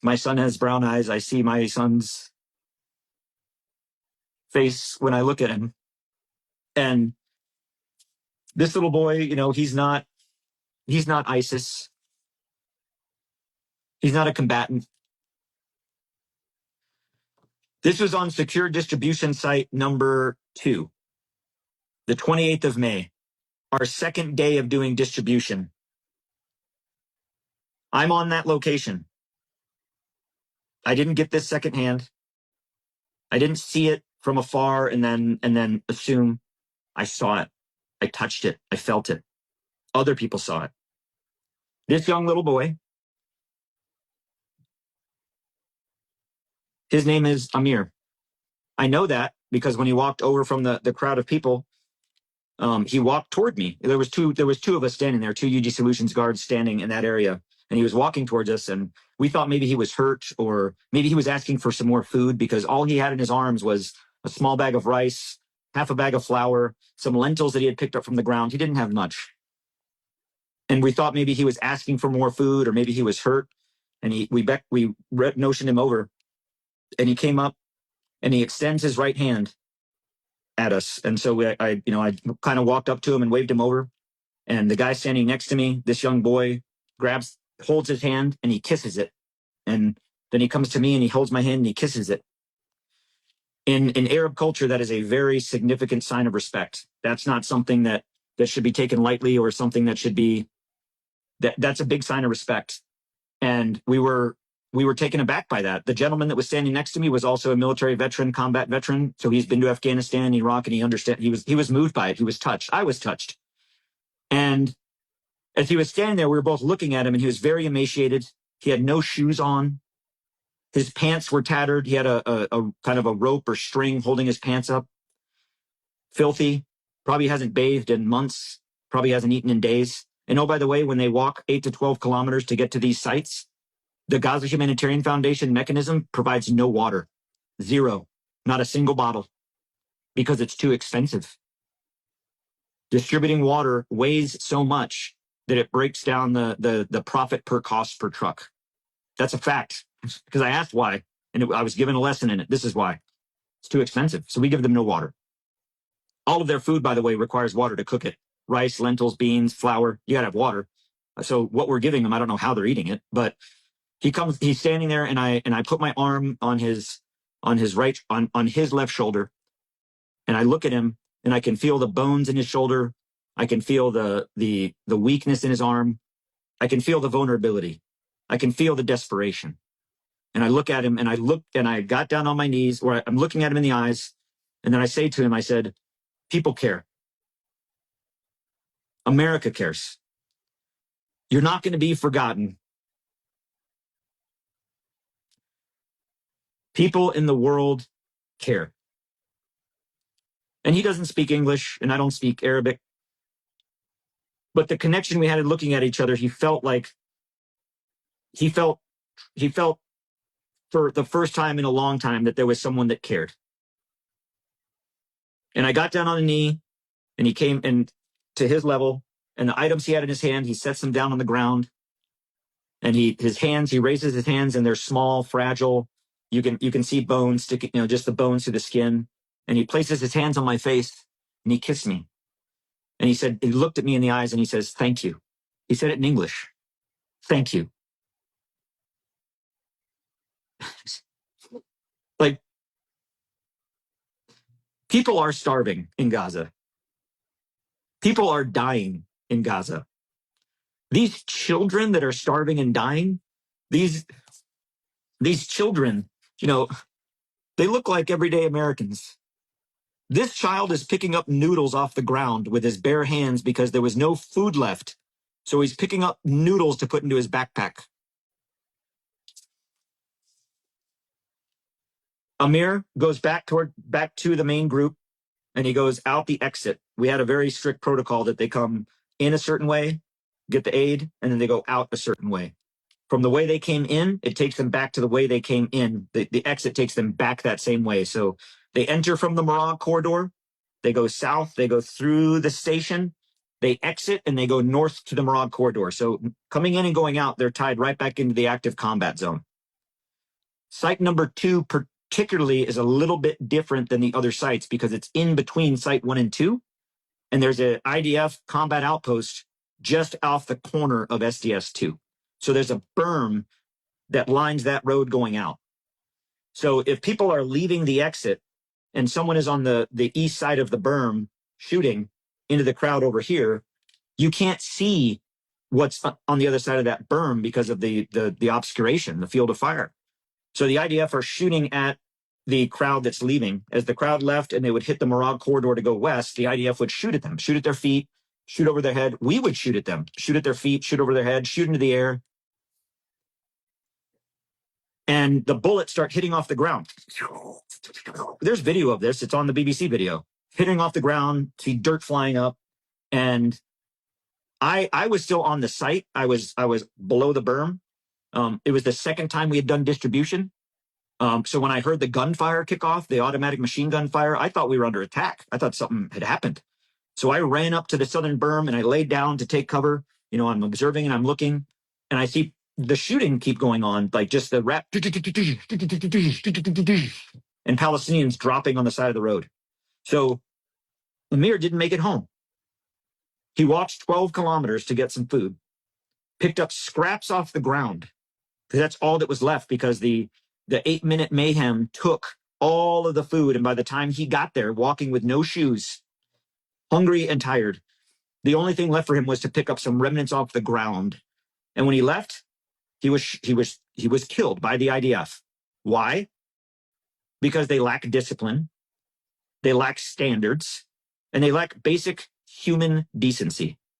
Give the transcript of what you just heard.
My son has brown eyes. I see my son's face when I look at him. And this little boy, he's not ISIS. He's not a combatant. This was on secure distribution site number 2, the 28th of May, our second day of doing distribution. I'm on that location. I didn't get this secondhand. I didn't see it from afar and then assume. I saw it. I touched it. I felt it. Other people saw it. This young little boy, his name is Amir. I know that because when he walked over from the crowd of people, he walked toward me. There was two of us standing there, 2 UG Solutions guards standing in that area, and he was walking towards us, and we thought maybe he was hurt or maybe he was asking for some more food because all he had in his arms was a small bag of rice, half a bag of flour, some lentils that he had picked up from the ground. He didn't have much. And we thought maybe he was asking for more food or maybe he was hurt. And we notioned him over, and he came up and he extends his right hand at us. And so I kind of walked up to him and waved him over. And the guy standing next to me, this young boy, holds his hand and he kisses it. And then he comes to me and he holds my hand and he kisses it. In Arab culture, that is a very significant sign of respect. That's not something that should be taken lightly or something that should be, that's a big sign of respect. And we were taken aback by that. The gentleman that was standing next to me was also a military veteran, combat veteran. So he's been to Afghanistan, Iraq, and he was moved by it. He was touched. I was touched. And as he was standing there, we were both looking at him, and he was very emaciated. He had no shoes on. His pants were tattered. He had a kind of a rope or string holding his pants up. Filthy. Probably hasn't bathed in months. Probably hasn't eaten in days. And oh, by the way, when they walk 8 to 12 kilometers to get to these sites, the Gaza Humanitarian Foundation mechanism provides no water. 0. Not a single bottle. Because it's too expensive. Distributing water weighs so much that it breaks down the profit per cost per truck. That's a fact. Because I asked why, and I was given a lesson in it. This is why. It's too expensive. So we give them no water. All of their food, by the way, requires water to cook it. Rice, lentils, beans, flour. You got to have water. So what we're giving them, I don't know how they're eating it, but he's standing there, and I put my arm on his left shoulder, and I look at him, and I can feel the bones in his shoulder. I can feel the weakness in his arm. I can feel the vulnerability. I can feel the desperation. And I look at him, and I got down on my knees, or I'm looking at him in the eyes, and then I say to him, I said, people care. America cares. You're not going to be forgotten. People in the world care. And he doesn't speak English, and I don't speak Arabic. But the connection we had in looking at each other, he felt for the first time in a long time that there was someone that cared. And I got down on a knee, and he came in to his level, and the items he had in his hand, he sets them down on the ground. And he raises his hands, and they're small, fragile. You can see bones sticking, just the bones through the skin. And he places his hands on my face, and he kissed me. And he looked at me in the eyes, and he says, thank you. He said it in English. Thank you. Like, people are starving in Gaza. People are dying in Gaza. These children that are starving and dying, these children, they look like everyday Americans. This child is picking up noodles off the ground with his bare hands because there was no food left. So he's picking up noodles to put into his backpack. Amir goes back to the main group, and he goes out the exit. We had a very strict protocol that they come in a certain way, get the aid, and then they go out a certain way. From the way they came in, it takes them back to the way they came in. The exit takes them back that same way. So they enter from the Morag corridor. They go south. They go through the station. They exit, and they go north to the Morag corridor. So coming in and going out, they're tied right back into the active combat zone. Site number 2 particularly is a little bit different than the other sites because it's in between site 1 and 2. And there's an IDF combat outpost just off the corner of SDS 2. So there's a berm that lines that road going out. So if people are leaving the exit and someone is on the east side of the berm shooting into the crowd over here, you can't see what's on the other side of that berm because of the obscuration, the field of fire. So the IDF are shooting at the crowd that's leaving. As the crowd left and they would hit the Morag corridor to go west, the IDF would shoot at them, shoot at their feet, shoot over their head. We would shoot at them, shoot at their feet, shoot over their head, shoot into the air. And the bullets start hitting off the ground. There's video of this. It's on the BBC video. Hitting off the ground, see dirt flying up. And I was still on the site. I was below the berm. It was the second time we had done distribution. So when I heard the gunfire kick off, the automatic machine gun fire, I thought we were under attack. I thought something had happened. So I ran up to the southern berm and I laid down to take cover. You know, I'm observing and I'm looking and I see the shooting keep going on, like just the rap and Palestinians dropping on the side of the road. So Amir didn't make it home. He walked 12 kilometers to get some food, picked up scraps off the ground. That's all that was left because the 8-minute mayhem took all of the food. And by the time he got there, walking with no shoes, hungry and tired, the only thing left for him was to pick up some remnants off the ground. And when he left, he was killed by the IDF. Why? Because they lack discipline, they lack standards, and they lack basic human decency.